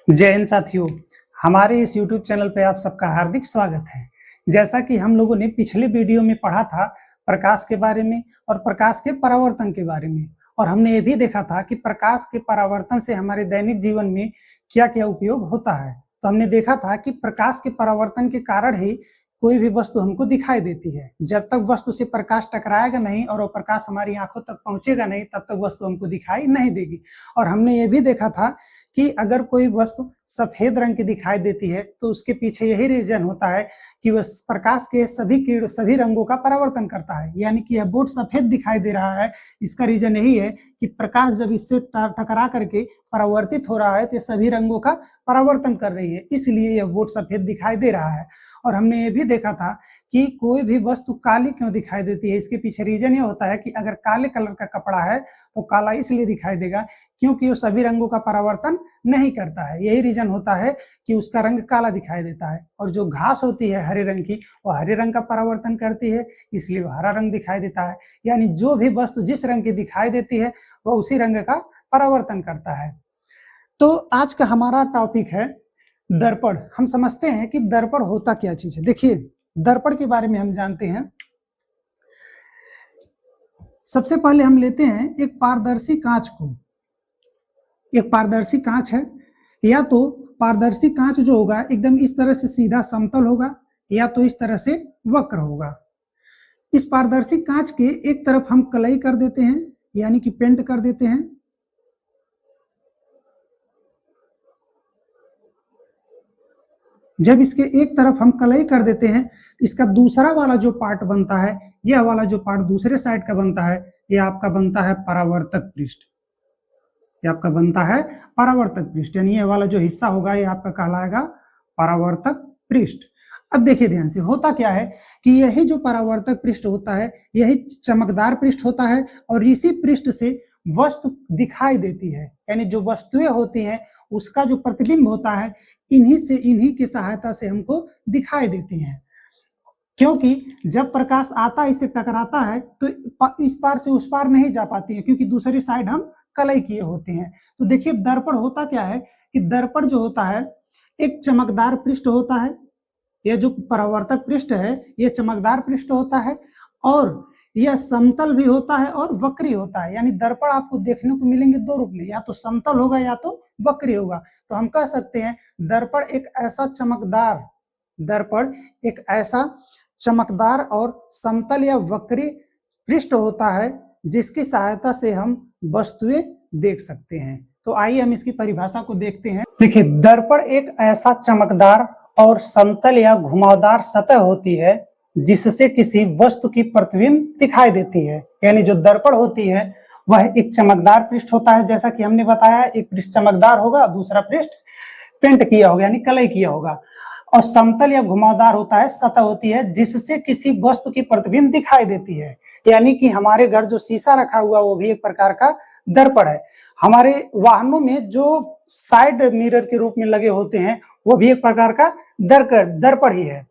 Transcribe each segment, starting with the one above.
जय हिंद साथियों। हमारे इस YouTube चैनल पे आप सबका हार्दिक स्वागत है। जैसा कि हम लोगों ने पिछले वीडियो में पढ़ा था प्रकाश के बारे में और प्रकाश के परावर्तन के बारे में, और हमने ये भी देखा था कि प्रकाश के परावर्तन से हमारे दैनिक जीवन में क्या क्या उपयोग होता है। तो हमने देखा था कि प्रकाश के परावर्तन के कारण ही कोई भी वस्तु हमको दिखाई देती है। जब तक वस्तु से प्रकाश टकराएगा नहीं और वो प्रकाश हमारी आंखों तक पहुंचेगा नहीं, तब तक वस्तु हमको दिखाई नहीं देगी। और हमने ये भी देखा था कि अगर कोई वस्तु सफेद रंग की दिखाई देती है तो उसके पीछे यही रीजन होता है कि वह प्रकाश के सभी रंगों का परावर्तन करता है। यानी कि यह बोर्ड सफेद दिखाई दे रहा है, इसका रीजन यही है कि प्रकाश जब इससे टकरा करके परावर्तित हो रहा है तो सभी रंगों का परावर्तन कर रही है, इसलिए यह बोर्ड सफेद दिखाई दे रहा है। और हमने ये भी देखा था कि कोई भी वस्तु काली क्यों दिखाई देती है, इसके पीछे रीजन ये होता है कि अगर काले कलर का कपड़ा है तो काला इसलिए दिखाई देगा क्योंकि वो सभी रंगों का परावर्तन नहीं करता है। यही रीजन होता है कि उसका रंग काला दिखाई देता है। और जो घास होती है हरे रंग की, वो हरे रंग का परावर्तन करती है, इसलिए वो हरा रंग दिखाई देता है। यानी जो भी वस्तु जिस रंग की दिखाई देती है वह उसी रंग का परावर्तन करता है। तो आज का हमारा टॉपिक है दर्पण। हम समझते हैं कि दर्पण होता क्या चीज है। देखिए, दर्पण के बारे में हम जानते हैं। सबसे पहले हम लेते हैं एक पारदर्शी कांच को। एक पारदर्शी कांच है, या तो पारदर्शी कांच जो होगा एकदम इस तरह से सीधा समतल होगा, या तो इस तरह से वक्र होगा। इस पारदर्शी कांच के एक तरफ हम कलई कर देते हैं, यानी कि पेंट कर देते हैं। जब इसके एक तरफ हम कलई कर देते हैं, इसका दूसरा वाला जो पार्ट बनता है, यह वाला जो पार्ट दूसरे साइड का बनता है, यह आपका बनता है परावर्तक पृष्ठ। यह आपका बनता है परावर्तक पृष्ठ, यानी यह वाला जो हिस्सा होगा यह आपका कहलाएगा परावर्तक पृष्ठ। अब देखिए ध्यान से, होता क्या है कि यही जो परावर्तक पृष्ठ होता है यही चमकदार पृष्ठ होता है, और इसी पृष्ठ से वस्तु दिखाई देती है। यानी जो वस्तुएं होती हैं उसका जो प्रतिबिंब होता है इन्हीं की सहायता से हमको दिखाई देती हैं। क्योंकि जब प्रकाश आता है, इससे टकराता है, तो इस पार से उस पार नहीं जा पाती है, क्योंकि दूसरी साइड हम कलई किए होते हैं। तो देखिए दर्पण होता क्या है कि दर्पण जो होता है एक चमकदार पृष्ठ होता है। यह जो परावर्तक पृष्ठ है यह चमकदार पृष्ठ होता है, और यह समतल भी होता है और वक्री होता है। यानी दर्पण आपको देखने को मिलेंगे दो रूप में, या तो समतल होगा या तो वक्री होगा। तो हम कह सकते हैं दर्पण एक ऐसा चमकदार और समतल या वक्री पृष्ठ होता है जिसकी सहायता से हम वस्तुएं देख सकते हैं। तो आइए हम इसकी परिभाषा को देखते हैं। देखिए, दर्पण एक ऐसा चमकदार और समतल या घुमावदार सतह होती है जिससे किसी वस्तु की प्रतिबिंब दिखाई देती है। यानी जो दर्पण होती है वह एक चमकदार पृष्ठ होता है, जैसा कि हमने बताया, एक पृष्ठ चमकदार होगा, दूसरा पृष्ठ पेंट किया होगा यानी कलई किया होगा। और समतल या घुमावदार होता है, सतह होती है जिससे किसी वस्तु की प्रतिबिंब दिखाई देती है। यानी कि हमारे घर जो शीशा रखा हुआ वो भी एक प्रकार का दर्पण है। हमारे वाहनों में जो साइड मिरर के रूप में लगे होते हैं वो भी एक प्रकार का दर्पण ही है।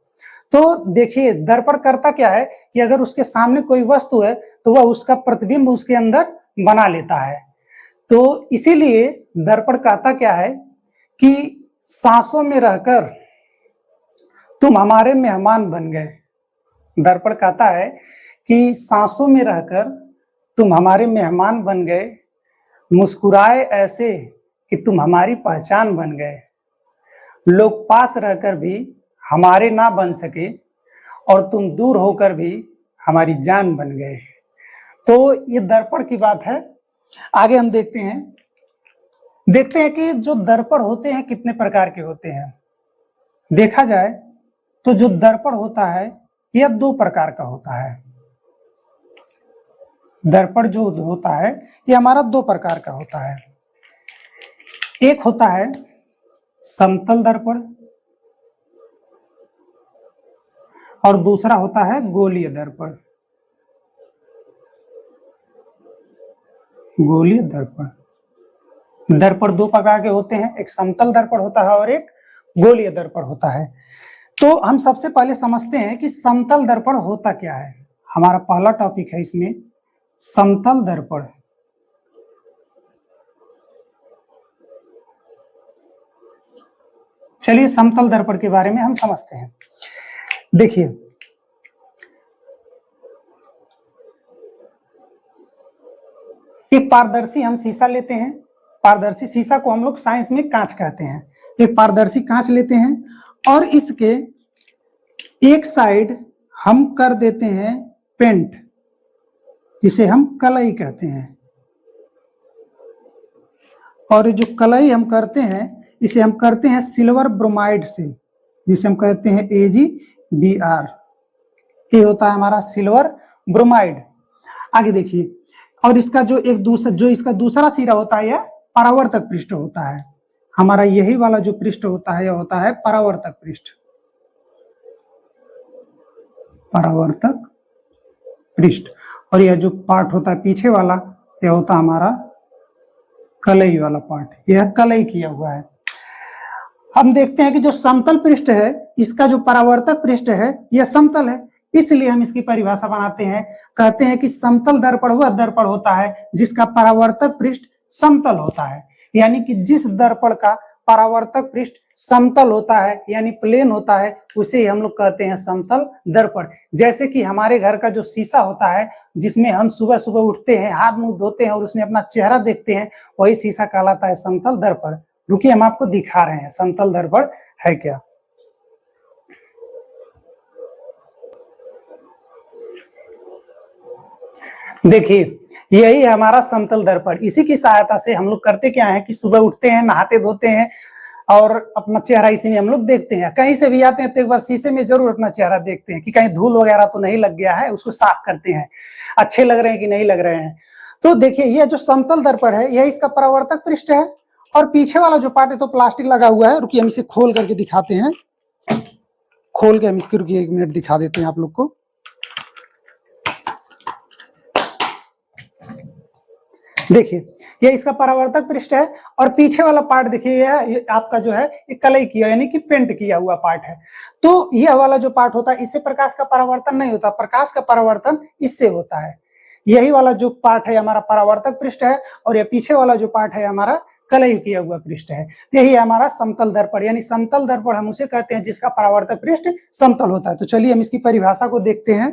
तो देखिए दर्पण करता क्या है कि अगर उसके सामने कोई वस्तु है तो वह उसका प्रतिबिंब उसके अंदर बना लेता है। तो इसीलिए दर्पण कहता क्या है कि सांसों में रहकर तुम हमारे मेहमान बन गए। दर्पण कहता है कि सांसों में रहकर तुम हमारे मेहमान बन गए, मुस्कुराए ऐसे कि तुम हमारी पहचान बन गए, लोग पास रहकर भी हमारे ना बन सके और तुम दूर होकर भी हमारी जान बन गए। तो ये दर्पण की बात है। आगे हम देखते हैं कि जो दर्पण होते हैं कितने प्रकार के होते हैं। देखा जाए तो जो दर्पण होता है यह दो प्रकार का होता है। दर्पण जो होता है यह हमारा दो प्रकार का होता है। एक होता है समतल दर्पण और दूसरा होता है गोलीय दर्पण। गोलीय दर्पण, दर्पण दो प्रकार के होते हैं, एक समतल दर्पण होता है और एक गोलीय दर्पण होता है। तो हम सबसे पहले समझते हैं कि समतल दर्पण होता क्या है। हमारा पहला टॉपिक है इसमें समतल दर्पण। चलिए समतल दर्पण के बारे में हम समझते हैं। देखिए, एक पारदर्शी हम शीशा लेते हैं। पारदर्शी शीशा को हम लोग साइंस में कांच कहते हैं। एक पारदर्शी कांच लेते हैं और इसके एक साइड हम कर देते हैं पेंट, जिसे हम कलई कहते हैं। और जो कलई हम करते हैं इसे हम करते हैं सिल्वर ब्रोमाइड से, जिसे हम कहते हैं AgBr। ये होता है हमारा सिल्वर ब्रोमाइड। आगे देखिए, और इसका जो इसका दूसरा सिरा होता है यह परावर्तक पृष्ठ होता है। हमारा यही वाला जो पृष्ठ होता है यह होता है परावर्तक पृष्ठ। परावर्तक पृष्ठ। और यह जो पार्ट होता है पीछे वाला यह होता है हमारा कलई वाला पार्ट। यह कलई किया हुआ है। हम देखते हैं कि जो समतल पृष्ठ है इसका जो परावर्तक पृष्ठ है यह समतल है, इसलिए हम इसकी परिभाषा बनाते हैं, कहते हैं कि समतल दर्पण वह दर्पण होता है जिसका परावर्तक पृष्ठ समतल होता है। यानी कि जिस दर्पण का परावर्तक पृष्ठ समतल होता है यानी प्लेन होता है उसे हम लोग कहते हैं समतल दर्पण। जैसे कि हमारे घर का जो शीशा होता है जिसमें हम सुबह सुबह उठते हैं, हाथ मुंह धोते हैं और उसमें अपना चेहरा देखते हैं, वही शीशा कहलाता है समतल दर्पण। रुकिए, हम आपको दिखा रहे हैं समतल दर्पण है क्या। देखिए, यही है हमारा समतल दर्पण। इसी की सहायता से हम लोग करते क्या है कि सुबह उठते हैं, नहाते धोते हैं और अपना चेहरा इसी में हम लोग देखते हैं। कहीं से भी आते हैं तो एक बार शीशे में जरूर अपना चेहरा देखते हैं कि कहीं धूल वगैरह तो नहीं लग गया है, उसको साफ करते हैं, अच्छे लग रहे हैं कि नहीं लग रहे हैं। तो देखिए, यह जो समतल दर्पण है यह इसका परावर्तक पृष्ठ है और पीछे वाला जो पार्ट है तो प्लास्टिक लगा हुआ है। रुकिए, हम इसे खोल करके दिखाते हैं। खोल के हम इसके, रुकिए 1 मिनट दिखा देते हैं आप लोग को। देखिए, ये इसका परावर्तक पृष्ठ है और पीछे वाला पार्ट देखिए ये आपका जो है ये कलई किया यानी कि पेंट किया हुआ पार्ट है। तो यह वाला जो पार्ट होता है इससे प्रकाश का परावर्तन नहीं होता, प्रकाश का परावर्तन इससे होता है। यही वाला जो पार्ट है हमारा परावर्तक पृष्ठ है और यह पीछे वाला जो पार्ट है हमारा कलई किया हुआ पृष्ठ है। यही है हमारा समतल दर्पण। यानी समतल दर्पण हम उसे कहते हैं जिसका परावर्तक पृष्ठ समतल होता है। तो चलिए हम इसकी परिभाषा को देखते हैं।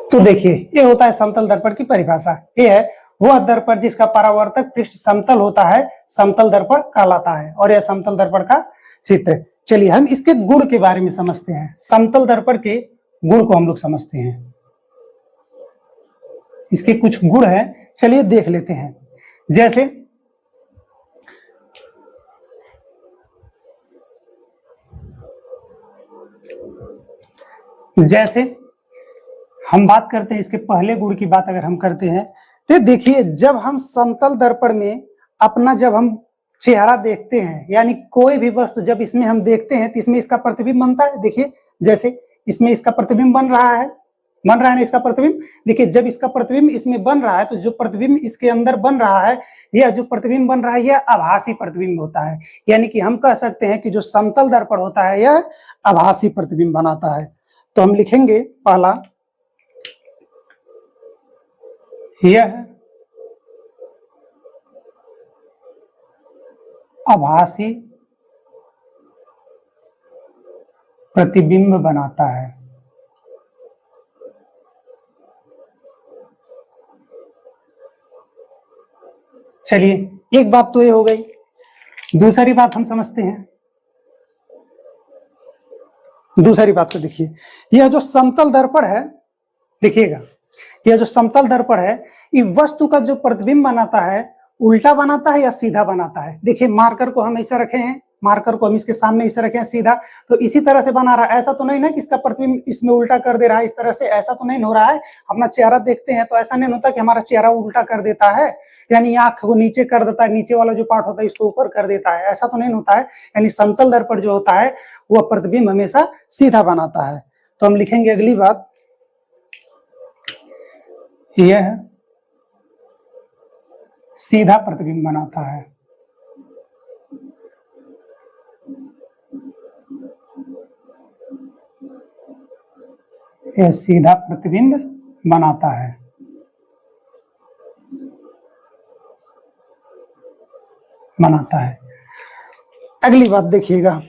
तो देखिए, ये होता है समतल दर्पण की परिभाषा। ये है वह दर्पण जिसका परावर्तक पृष्ठ समतल होता है, समतल दर्पण कहलाता है। और यह समतल दर्पण का चित्र। चलिए हम इसके गुण के बारे में समझते हैं। समतल दर्पण के गुण को हम लोग समझते हैं। इसके कुछ गुण हैं, चलिए देख लेते हैं। जैसे हम बात करते हैं, इसके पहले गुण की बात अगर हम करते हैं तो देखिए, जब हम समतल दर्पण में अपना जब हम चेहरा देखते हैं यानी कोई भी वस्तु जब इसमें हम देखते हैं तो इसमें इसका प्रतिबिंब बनता है। देखिए, जैसे इसमें इसका प्रतिबिंब बन रहा है ना इसका प्रतिबिंब। देखिए, जब इसका प्रतिबिंब इसमें बन रहा है तो जो प्रतिबिंब इसके अंदर बन रहा है, यह जो प्रतिबिंब बन रहा है यह आभासी प्रतिबिंब होता है। यानी कि हम कह सकते हैं कि जो समतल दर्पण होता है यह आभासी प्रतिबिंब बनाता है। तो हम लिखेंगे पहला, यह आभासी प्रतिबिंब बनाता है। चलिए, एक बात तो ये हो गई। दूसरी बात हम समझते हैं। दूसरी बात को देखिए, यह जो समतल दर्पण है, देखिएगा, यह जो समतल दर्पण है ये वस्तु का जो प्रतिबिंब बनाता है उल्टा बनाता है या सीधा बनाता है। देखिए, मार्कर को हम ऐसा रखे हैं, मार्कर को हम इसके सामने ऐसा रखे हैं सीधा, तो इसी तरह से बना रहा है। ऐसा तो नहीं ना कि इसका प्रतिबिंब इसमें उल्टा कर दे रहा है इस तरह से, ऐसा तो नहीं हो रहा है। अपना चेहरा देखते हैं तो ऐसा नहीं होता कि हमारा चेहरा उल्टा कर देता है, यानी आंख को नीचे कर देता है, नीचे वाला जो पार्ट होता है इसको ऊपर कर देता है, ऐसा तो नहीं होता है। यानी समतल दर्पण जो होता है वह प्रतिबिंब हमेशा सीधा बनाता है। तो हम लिखेंगे अगली बात, यह सीधा प्रतिबिंब बनाता है। यह सीधा प्रतिबिंब बनाता है। बनाता है। अगली बात देखिएगा,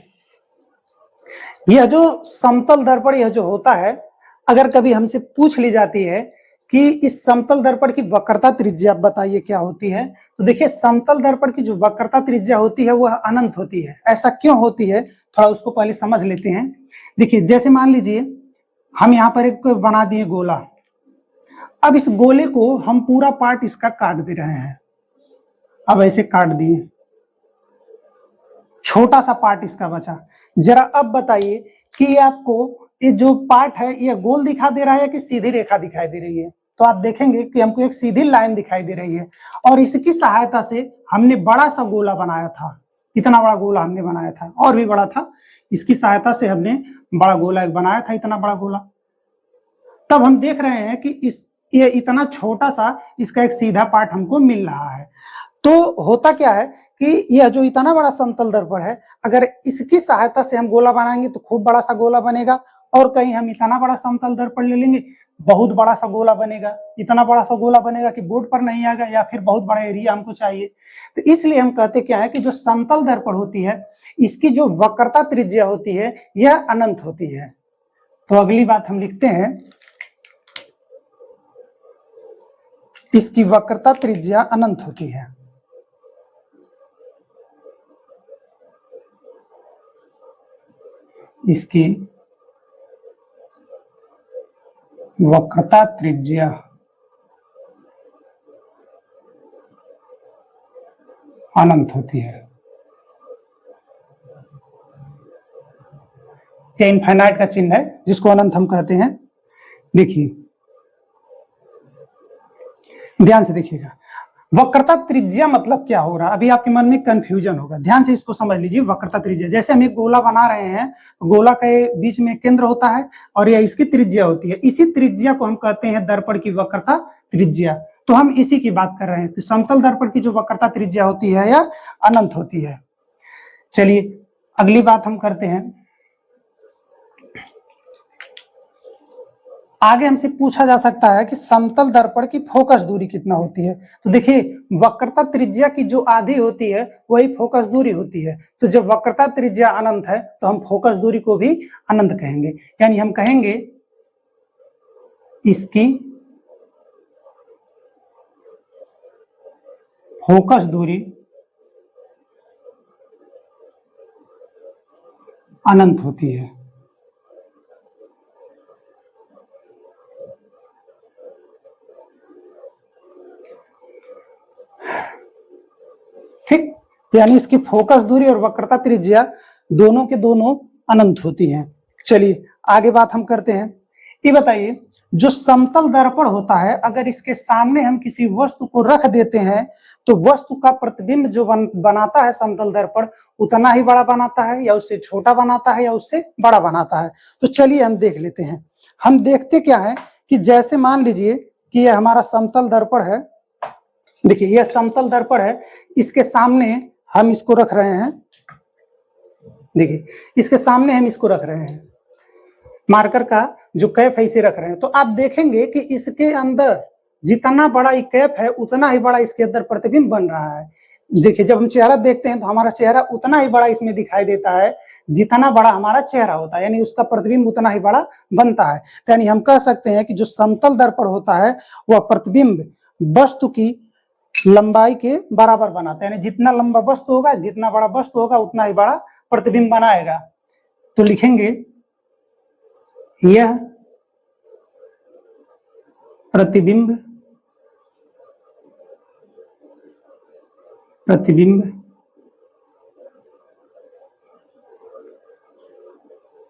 यह जो समतल दर्पण यह जो होता है, अगर कभी हमसे पूछ ली जाती है कि इस समतल दर्पण की वक्रता त्रिज्या बताइए क्या होती है, तो देखिए समतल दर्पण की जो वक्रता त्रिज्या होती है वह अनंत होती है। ऐसा क्यों होती है, थोड़ा उसको पहले समझ लेते हैं। देखिए जैसे मान लीजिए हम यहाँ पर एक बना दिए गोला, अब इस गोले को हम पूरा पार्ट इसका काट दे रहे हैं। अब ऐसे काट दिए, छोटा सा पार्ट इसका बचा। जरा अब बताइए कि ये आपको ये जो पार्ट है ये गोल दिखा दे रहा है कि सीधी रेखा दिखाई दे रही है? तो आप देखेंगे कि हमको एक सीधी लाइन दिखाई दे रही है और इसकी सहायता से हमने बड़ा सा गोला बनाया था। इतना बड़ा गोला हमने बनाया था, और भी बड़ा था। इसकी सहायता से हमने बड़ा गोला एक बनाया था, इतना बड़ा गोला। तब हम देख रहे हैं कि ये इतना छोटा सा इसका एक सीधा पार्ट हमको मिल रहा है। तो होता क्या है कि यह जो इतना बड़ा समतल दर्पण है, अगर इसकी सहायता से हम गोला बनाएंगे तो खूब बड़ा सा गोला बनेगा, और कहीं हम इतना बड़ा समतल दर्पण ले लेंगे, बहुत बड़ा सा गोला बनेगा। इतना बड़ा सा गोला बनेगा कि बोर्ड पर नहीं आएगा, या फिर बहुत बड़ा एरिया हमको चाहिए। तो इसलिए हम कहते क्या है कि जो समतल दर्पण होती है इसकी जो वक्रता त्रिज्या होती है यह अनंत होती है। तो अगली बात हम लिखते हैं, इसकी वक्रता त्रिज्या अनंत होती है। इसकी वक्रता त्रिज्या अनंत होती है। ये इनफाइनाइट का चिन्ह है जिसको अनंत हम कहते हैं। देखिए ध्यान से देखिएगा, वक्रता त्रिज्या मतलब क्या हो रहा है, अभी आपके मन में कंफ्यूजन होगा। ध्यान से इसको समझ लीजिए। वक्रता त्रिज्या, जैसे हम एक गोला बना रहे हैं, गोला के बीच में केंद्र होता है और यह इसकी त्रिज्या होती है। इसी त्रिज्या को हम कहते हैं दर्पण की वक्रता त्रिज्या। तो हम इसी की बात कर रहे हैं। तो समतल दर्पण की जो वक्रता त्रिज्या होती है यह अनंत होती है। चलिए अगली बात हम करते हैं। आगे हमसे पूछा जा सकता है कि समतल दर्पण की फोकस दूरी कितना होती है। तो देखिए वक्रता त्रिज्या की जो आधी होती है वही फोकस दूरी होती है। तो जब वक्रता त्रिज्या अनंत है तो हम फोकस दूरी को भी अनंत कहेंगे। यानी हम कहेंगे इसकी फोकस दूरी अनंत होती है। ठीक, यानी इसकी फोकस दूरी और वक्रता त्रिज्या दोनों के दोनों अनंत होती हैं। चलिए आगे बात हम करते हैं। ये बताइए, जो समतल दर्पण होता है अगर इसके सामने हम किसी वस्तु को रख देते हैं तो वस्तु का प्रतिबिंब जो बनाता है समतल दर्पण उतना ही बड़ा बनाता है, या उससे छोटा बनाता है, या उससे बड़ा बनाता है? तो चलिए हम देख लेते हैं। हम देखते क्या है कि जैसे मान लीजिए कि यह हमारा समतल दर्पण है। देखिए यह समतल दर्पण है, इसके सामने हम इसको रख रहे हैं। देखिए इसके सामने हम इसको रख रहे हैं, मार्कर का जो कैप है इसे रख रहे हैं। तो आप देखेंगे कि इसके अंदर जितना बड़ा ये कैप है उतना ही बड़ा इसके अंदर प्रतिबिंब बन रहा है। देखिए जब हम चेहरा देखते हैं तो हमारा चेहरा उतना ही बड़ा इसमें दिखाई देता है जितना बड़ा हमारा चेहरा होता है, यानी उसका प्रतिबिंब उतना ही बड़ा बनता है। तो यानी हम कह सकते हैं कि जो समतल दर्पण होता है वह प्रतिबिंब वस्तु की लंबाई के बराबर बनाता है। यानी जितना लंबा वस्तु होगा, जितना बड़ा वस्तु होगा, उतना ही बड़ा प्रतिबिंब बनाएगा। तो लिखेंगे यह प्रतिबिंब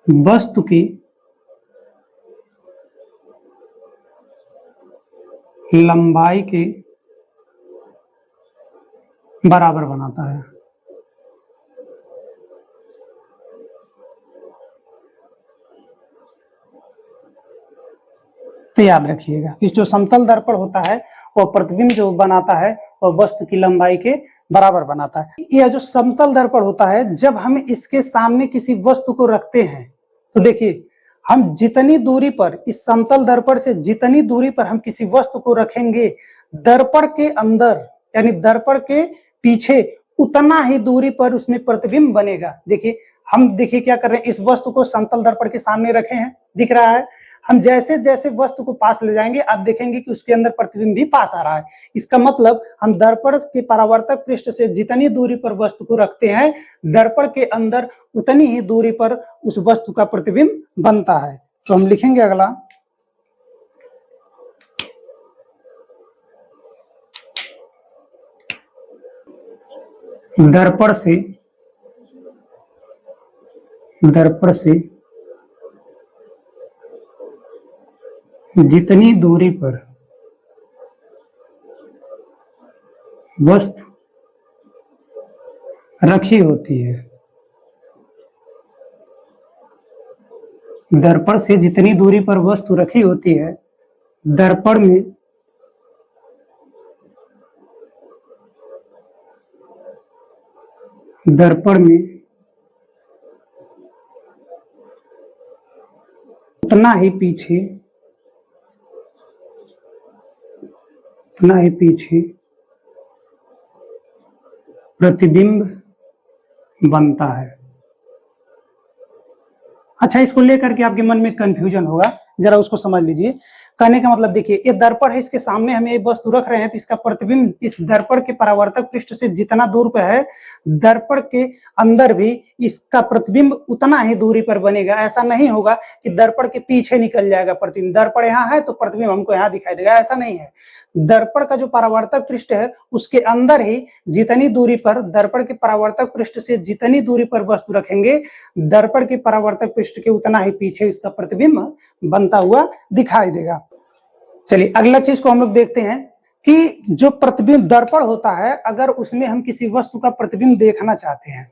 वस्तु की लंबाई के बराबर बनाता है। तो याद रखिएगा कि जो समतल दर्पण होता है वह प्रतिबिंब जो बनाता है वह वस्तु की लंबाई के बराबर बनाता है। यह जो समतल दर्पण होता है जब हम इसके सामने किसी वस्तु को रखते हैं तो देखिए हम जितनी दूरी पर इस समतल दर्पण से जितनी दूरी पर हम किसी वस्तु को रखेंगे, दर्पण के अंदर यानी दर्पण के पीछे उतना ही दूरी पर उसमें प्रतिबिंब बनेगा। देखिए हम देखिए क्या कर रहे हैं, इस वस्तु को समतल दर्पण के सामने रखे हैं, दिख रहा है। हम जैसे जैसे वस्तु को पास ले जाएंगे आप देखेंगे कि उसके अंदर प्रतिबिंब भी पास आ रहा है। इसका मतलब हम दर्पण के परावर्तक पृष्ठ से जितनी दूरी पर वस्तु को रखते हैं, दर्पण के अंदर उतनी ही दूरी पर उस वस्तु का प्रतिबिंब बनता है। तो हम लिखेंगे अगला, दर्पण से जितनी दूरी पर वस्तु रखी होती है, दर्पण से जितनी दूरी पर वस्तु रखी होती है, दर्पण में उतना ही पीछे प्रतिबिंब बनता है। अच्छा, इसको लेकर के आपके मन में कंफ्यूजन होगा, जरा उसको समझ लीजिए। कहने का मतलब देखिए, ये दर्पण है, इसके सामने हम ये वस्तु रख रहे हैं, तो इसका प्रतिबिंब इस दर्पण के परावर्तक पृष्ठ से जितना दूर पे है, दर्पण के अंदर भी इसका प्रतिबिंब उतना ही दूरी पर बनेगा। ऐसा नहीं होगा कि दर्पण के पीछे निकल जाएगा प्रतिबिंब, दर्पण यहाँ है तो प्रतिबिंब हमको यहाँ दिखाई देगा, ऐसा नहीं है। दर्पण का जो परावर्तक पृष्ठ है उसके अंदर ही जितनी दूरी पर, दर्पण के परावर्तक पृष्ठ से जितनी दूरी पर वस्तु रखेंगे, दर्पण के परावर्तक पृष्ठ के उतना ही पीछे इसका प्रतिबिंब बनता हुआ दिखाई देगा। चलिए अगला चीज को हम लोग देखते हैं कि जो प्रतिबिंब दर्पण होता है, अगर उसमें हम किसी वस्तु का प्रतिबिंब देखना चाहते हैं,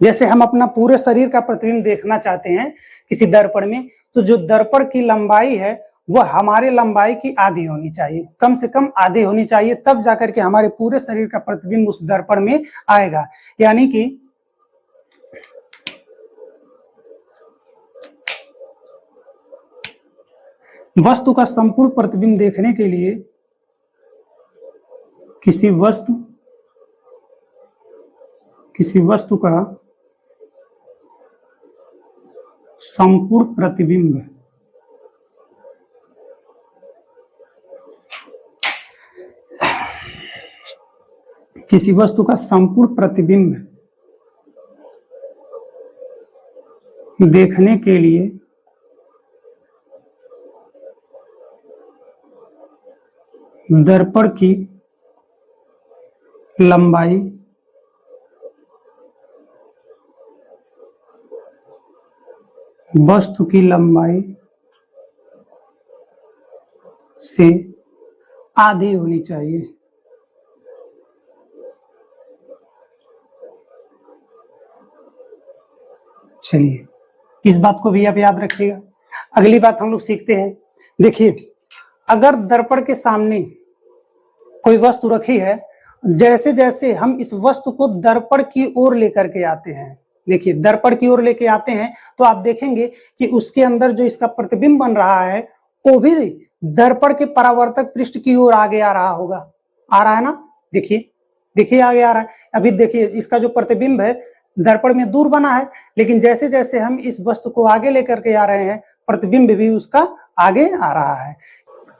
जैसे हम अपना पूरे शरीर का प्रतिबिंब देखना चाहते हैं किसी दर्पण में, तो जो दर्पण की लंबाई है वह हमारे लंबाई की आधी होनी चाहिए, कम से कम आधी होनी चाहिए, तब जाकर के हमारे पूरे शरीर का प्रतिबिंब उस दर्पण में आएगा। यानी कि वस्तु का संपूर्ण प्रतिबिंब देखने के लिए किसी वस्तु का संपूर्ण प्रतिबिंब देखने के लिए दर्पण की लंबाई वस्तु की लंबाई से आधी होनी चाहिए। चलिए इस बात को भी आप याद रखिएगा। अगली बात हम लोग सीखते हैं। देखिए, अगर दर्पण के सामने कोई वस्तु रखी है, जैसे जैसे हम इस वस्तु को दर्पण की ओर लेकर के आते हैं, देखिए दर्पण की ओर लेके आते हैं, तो आप देखेंगे कि उसके अंदर जो इसका प्रतिबिंब बन रहा है वो भी दर्पण के परावर्तक पृष्ठ की ओर आगे आ रहा होगा। आ रहा है ना, देखिए आगे आ रहा है। अभी देखिए इसका जो प्रतिबिंब है दर्पण में दूर बना है, लेकिन जैसे जैसे हम इस वस्तु को आगे लेकर के आ रहे हैं, प्रतिबिंब भी उसका आगे आ रहा है।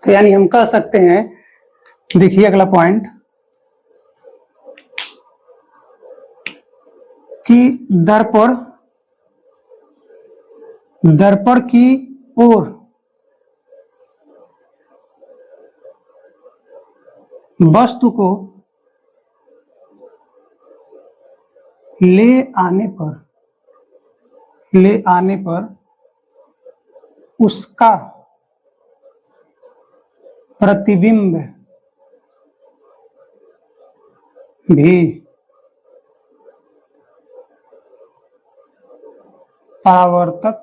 तो यानी हम कह सकते हैं, देखिए अगला पॉइंट, कि दर्पण की ओर वस्तु को ले आने पर उसका प्रतिबिंब भी परावर्तक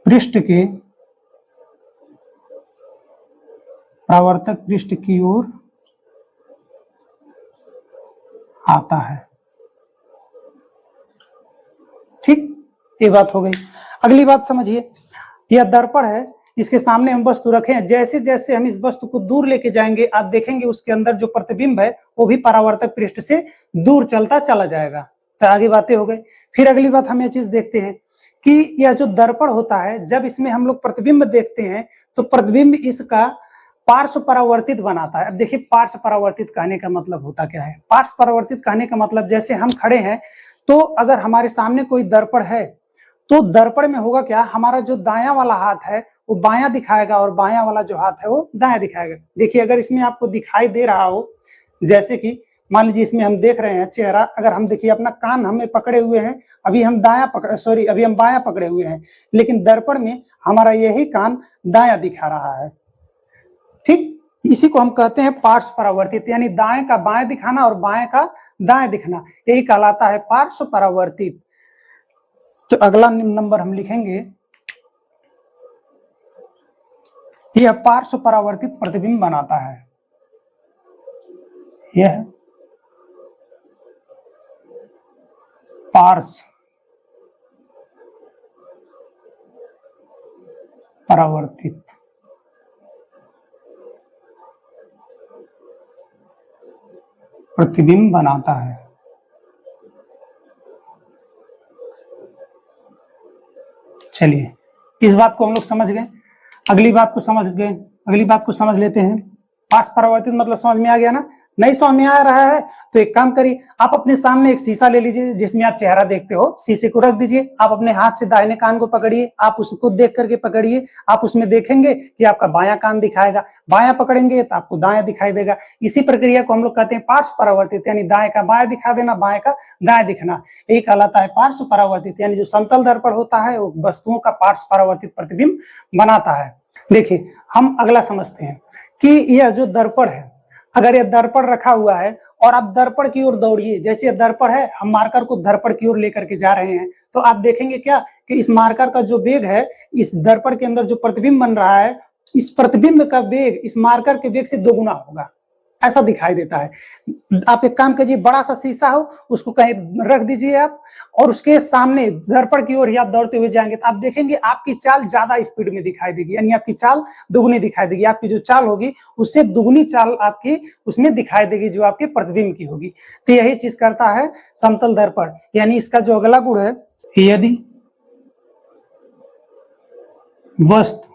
पृष्ठ की ओर आता है। ठीक, ये बात हो गई। अगली बात समझिए, यह दर्पण है, इसके सामने हम वस्तु रखे हैं, जैसे जैसे हम इस वस्तु को दूर लेके जाएंगे आप देखेंगे उसके अंदर जो प्रतिबिंब है वो भी परावर्तक पृष्ठ से दूर चलता चला जाएगा। तो आगे बातें हो गई। फिर अगली बात हम ये चीज देखते हैं कि यह जो दर्पण होता है जब इसमें हम लोग प्रतिबिंब देखते हैं तो प्रतिबिंब इसका पार्श्व परावर्तित बनाता है। अब देखिए पार्श्व परावर्तित कहने का मतलब होता क्या है। पार्श्व परावर्तित कहने का मतलब जैसे हम खड़े हैं तो अगर हमारे सामने कोई दर्पण है तो दर्पण में होगा क्या, हमारा जो दायां वाला हाथ है वो बायां दिखाएगा और बायां वाला जो हाथ है वो दायां दिखाएगा। देखिए अगर इसमें आपको दिखाई दे रहा हो, जैसे कि मान लीजिए इसमें हम देख रहे हैं चेहरा, अगर हम देखिए अपना कान हमें पकड़े हुए हैं, अभी हम अभी हम बायां पकड़े हुए हैं, लेकिन दर्पण में हमारा यही कान दायां दिखा रहा है। ठीक, इसी को हम कहते हैं पार्श्व परावर्तित, यानी दाएं का बाएं दिखाना और बाएं का दाएं दिखना, यही कहलाता है पार्श्व परावर्तित। तो अगला नंबर हम लिखेंगे, यह पार्श्व परावर्तित प्रतिबिंब बनाता है। यह पार्श्व परावर्तित प्रतिबिंब बनाता है। चलिए इस बात को हम लोग समझ गए। अगली बात को समझ लेते हैं। पार्श्व परावर्तित मतलब समझ में आ गया ना? नहीं समझ में आ रहा है तो एक काम करिए, आप अपने सामने एक शीशा ले लीजिए जिसमें आप चेहरा देखते हो, शीशे को रख दीजिए, आप अपने हाथ से दाहिने कान को पकड़िए, आप उसको देख करके पकड़िए, आप उसमें देखेंगे कि आपका बायां कान दिखाएगा, बायां पकड़ेंगे तो आपको दायां दिखाई देगा। इसी प्रक्रिया को हम लोग कहते हैं पार्श्व परावर्तित, यानी दाएं का बायां दिखा देना, बाएं का दाएं दिखना, यही कहलाता है पार्श्व परावर्तित। यानी जो समतल दर्पण होता है वो वस्तुओं का पार्श्व परावर्तित प्रतिबिंब बनाता है। देखिए हम अगला समझते हैं कि यह जो दर्पण है, अगर यह दर्पण रखा हुआ है और आप दर्पण की ओर दौड़िए, जैसे यह दर्पण है हम मार्कर को दर्पण की ओर लेकर के जा रहे हैं, तो आप देखेंगे क्या कि इस मार्कर का जो वेग है, इस दर्पण के अंदर जो प्रतिबिंब बन रहा है, इस प्रतिबिंब का वेग इस मार्कर के वेग से दोगुना होगा, ऐसा दिखाई देता है। आप एक काम कीजिए, बड़ा सा शीशा हो उसको कहीं रख दीजिए आप, और उसके सामने दर्पण की ओर ही आप दौड़ते हुए जाएंगे तो आप देखेंगे आपकी चाल ज्यादा स्पीड में दिखाई देगी, यानी आपकी चाल दुगनी दिखाई देगी। आपकी जो चाल होगी उससे दुगनी चाल आपकी उसमें दिखाई देगी जो आपके प्रतिबिंब की होगी। तो यही चीज करता है समतल दर्पण। यानी इसका जो अगला गुण है, यदि वस्तु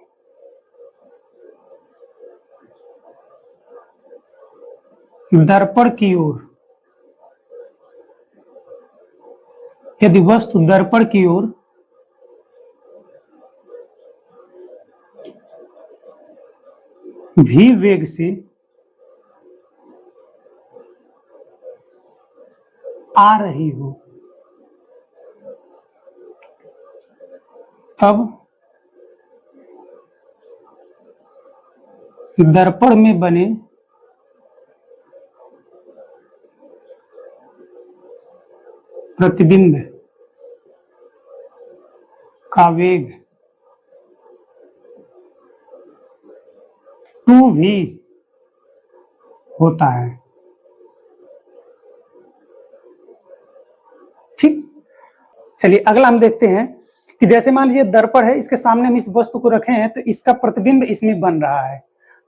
दर्पण की ओर, यदि वस्तु दर्पण की ओर भी वेग से आ रही हो तब दर्पण में बने प्रतिबिंब का वेग 2v होता है। ठीक, चलिए अगला हम देखते हैं कि जैसे मान लीजिए दर्पण है, इसके सामने हम इस वस्तु को रखे हैं तो इसका प्रतिबिंब इसमें बन रहा है।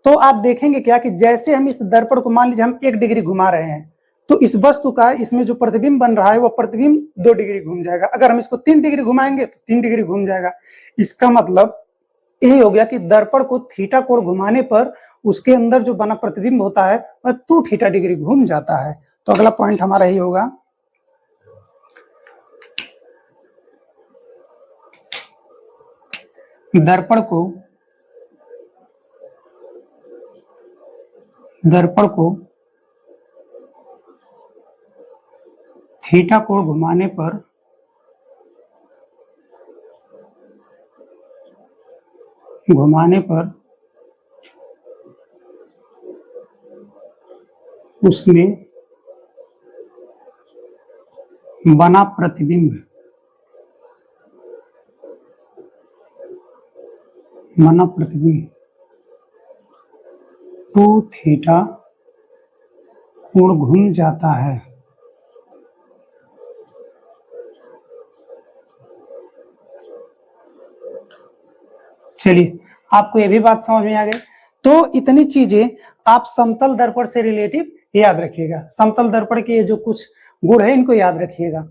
तो आप देखेंगे क्या कि जैसे हम इस दर्पण को मान लीजिए हम 1 डिग्री घुमा रहे हैं तो इस वस्तु का इसमें जो प्रतिबिंब बन रहा है वो प्रतिबिंब 2 डिग्री घूम जाएगा। अगर हम इसको 3 डिग्री घुमाएंगे तो 3 डिग्री घूम जाएगा। इसका मतलब यही हो गया कि दर्पण को थीटा कोण घुमाने पर उसके अंदर जो बना प्रतिबिंब होता है वह 2 थीटा डिग्री घूम जाता है। तो अगला पॉइंट हमारा यही होगा, दर्पण को थीटा कोण घुमाने पर उसमें बना प्रतिबिंब 2 थीटा कोण घूम जाता है। चलिए आपको ये भी बात समझ में आ गई। तो इतनी चीजें आप समतल दर्पण से रिलेटिव याद रखिएगा। समतल दर्पण के जो कुछ गुण है इनको याद रखिएगा।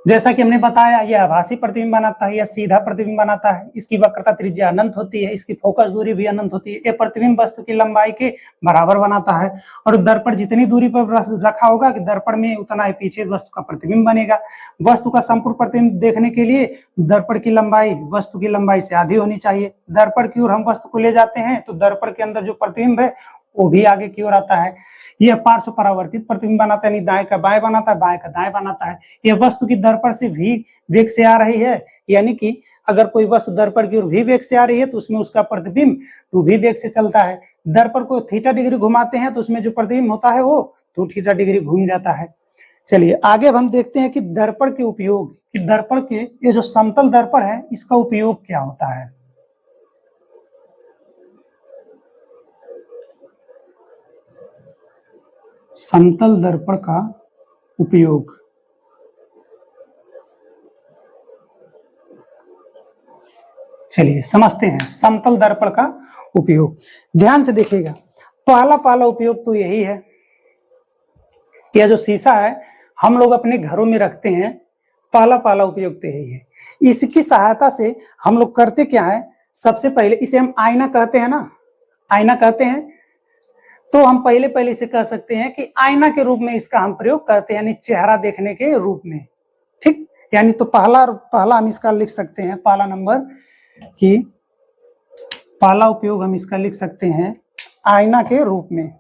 जैसा कि हमने बताया, यह आभासी प्रतिबिंब बनाता है, यह सीधा प्रतिबिंब बनाता है, इसकी वक्रता त्रिज्या अनंत होती है, इसकी फोकस दूरी भी अनंत होती है, यह प्रतिबिंब वस्तु की लंबाई के बराबर बनाता है, और दर्पण जितनी दूरी पर रखा होगा कि दर्पण में उतना ही पीछे वस्तु का प्रतिबिंब बनेगा। वस्तु का संपूर्ण प्रतिबिंब देखने के लिए दर्पण की लंबाई वस्तु की लंबाई से आधी होनी चाहिए। दर्पण की ओर हम वस्तु को ले जाते हैं तो दर्पण के अंदर जो प्रतिबिंब है वो भी आगे की ओर आता है। यह पार्श्व परावर्तित प्रतिबिंब बनाता है, यानी दाएं का बाएं बनाता है, बाएं का दाएं बनाता है। यह वस्तु की दर्पण से भी वेग से आ रही है, यानी कि अगर कोई वस्तु दर्पण की ओर भी वेग से आ रही है तो उसमें उसका प्रतिबिंब भी वेग से चलता है। दर्पण को थीटा डिग्री घुमाते हैं तो उसमें जो प्रतिबिंब होता है वो 2 थीटा डिग्री घूम जाता है। चलिए आगे हम देखते हैं कि दर्पण के उपयोग, कि दर्पण के ये जो समतल दर्पण है इसका उपयोग क्या होता है। समतल दर्पण का उपयोग, चलिए समझते हैं समतल दर्पण का उपयोग। ध्यान से देखिएगा, पहला उपयोग तो यही है, यह जो शीशा है हम लोग अपने घरों में रखते हैं, पहला उपयोग तो यही है। इसकी सहायता से हम लोग करते क्या है, सबसे पहले इसे हम आईना कहते हैं ना, आईना कहते हैं, तो हम पहले इसे कह सकते हैं कि आईना के रूप में इसका हम प्रयोग करते हैं, यानी चेहरा देखने के रूप में। ठीक, यानी तो पहला हम इसका लिख सकते हैं, पहला नंबर कि पहला उपयोग हम इसका लिख सकते हैं आईना के रूप में।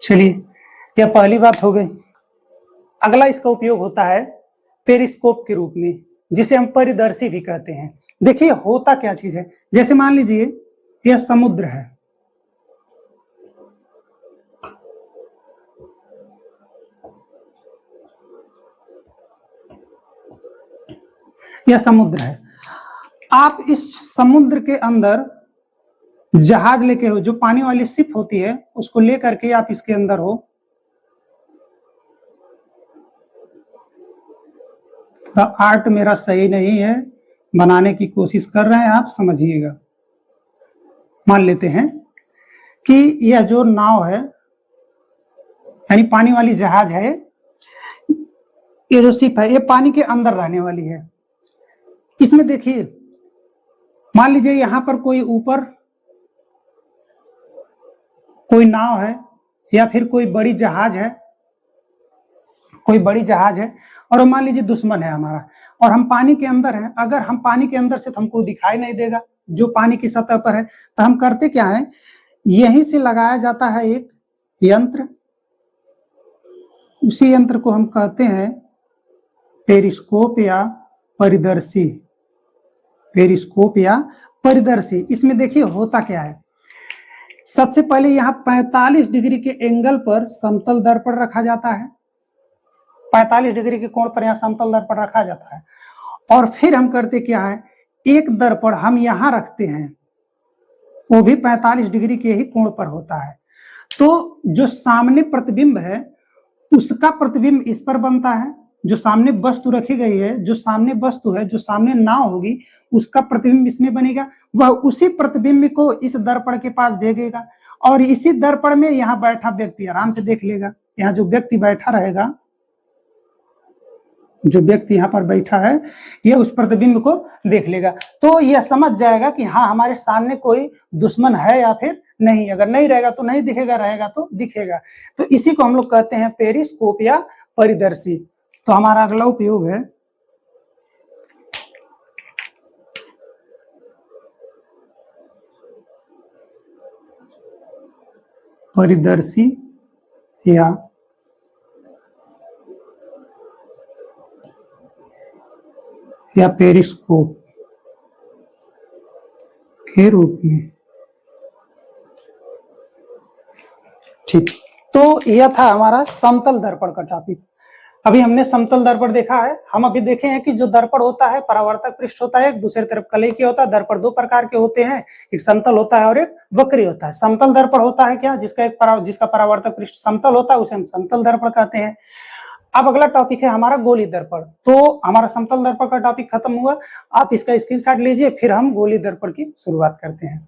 चलिए यह पहली बात हो गई। अगला इसका उपयोग होता है पेरिस्कोप के रूप में, जिसे हम परिदर्शी भी कहते हैं। देखिए होता क्या चीज है, जैसे मान लीजिए यह समुद्र है, यह समुद्र है। आप इस समुद्र के अंदर जहाज लेके हो, जो पानी वाली शिप होती है उसको लेकर के आप इसके अंदर हो, आर्ट मेरा सही नहीं है, बनाने की कोशिश कर रहे हैं आप, समझिएगा। मान लेते हैं कि यह जो नाव है यानी पानी वाली जहाज है, ये जो शिप है ये पानी के अंदर रहने वाली है। इसमें देखिए मान लीजिए यहां पर कोई ऊपर कोई नाव है या फिर कोई बड़ी जहाज है, कोई बड़ी जहाज है, और मान लीजिए दुश्मन है हमारा और हम पानी के अंदर हैं। अगर हम पानी के अंदर से तो हमको दिखाई नहीं देगा जो पानी की सतह पर है, तो हम करते क्या है, यहीं से लगाया जाता है एक यंत्र, उसी यंत्र को हम कहते हैं पेरिस्कोप या परिदर्शी। पेरिस्कोप या परिदर्शी। इसमें देखिए होता क्या है, सबसे पहले यहाँ 45 डिग्री के एंगल पर समतल दर्पण रखा जाता है, 45 डिग्री के कोण पर यहाँ समतल दर्पण रखा जाता है, और फिर हम करते क्या है, एक दर्पण हम यहाँ रखते हैं, वो भी 45 डिग्री के ही कोण पर होता है। तो जो सामने प्रतिबिंब है उसका प्रतिबिंब इस पर बनता है, जो सामने वस्तु रखी गई है, जो सामने वस्तु है, जो सामने नाव होगी उसका प्रतिबिंब इसमें बनेगा, वह उसी प्रतिबिंब को इस दर्पण के पास भेजेगा, और इसी दर्पण में यहाँ बैठा व्यक्ति आराम से देख लेगा। यहाँ जो व्यक्ति बैठा रहेगा, जो व्यक्ति यहाँ पर बैठा है, यह उस प्रतिबिंब को देख लेगा, तो यह समझ जाएगा कि हाँ हमारे सामने कोई दुश्मन है या फिर नहीं। अगर नहीं रहेगा तो नहीं दिखेगा, रहेगा तो दिखेगा। तो इसी को हम लोग कहते हैं पेरिस्कोप या परिदर्शी। तो हमारा अगला उपयोग है परिदर्शी या पेरिस्कोप के रूप में। ठीक, तो यह था हमारा समतल दर्पण का टॉपिक। अभी हमने समतल दर्पण देखा है। हम अभी देखे हैं कि जो दर्पण होता है परावर्तक पृष्ठ होता है, एक दूसरे तरफ कलेकी होता है। दर्पण दो प्रकार के होते हैं, एक समतल होता है और एक वक्री होता है। समतल दर्पण होता है क्या, जिसका परावर्तक पृष्ठ समतल होता है, उसे हम समतल दर्पण कहते हैं। अब अगला टॉपिक है हमारा गोली दर्पण। तो हमारा समतल दर्पण का टॉपिक खत्म हुआ। आप इसका स्क्रीनशॉट लीजिए, फिर हम गोली दर्पण की शुरुआत करते हैं।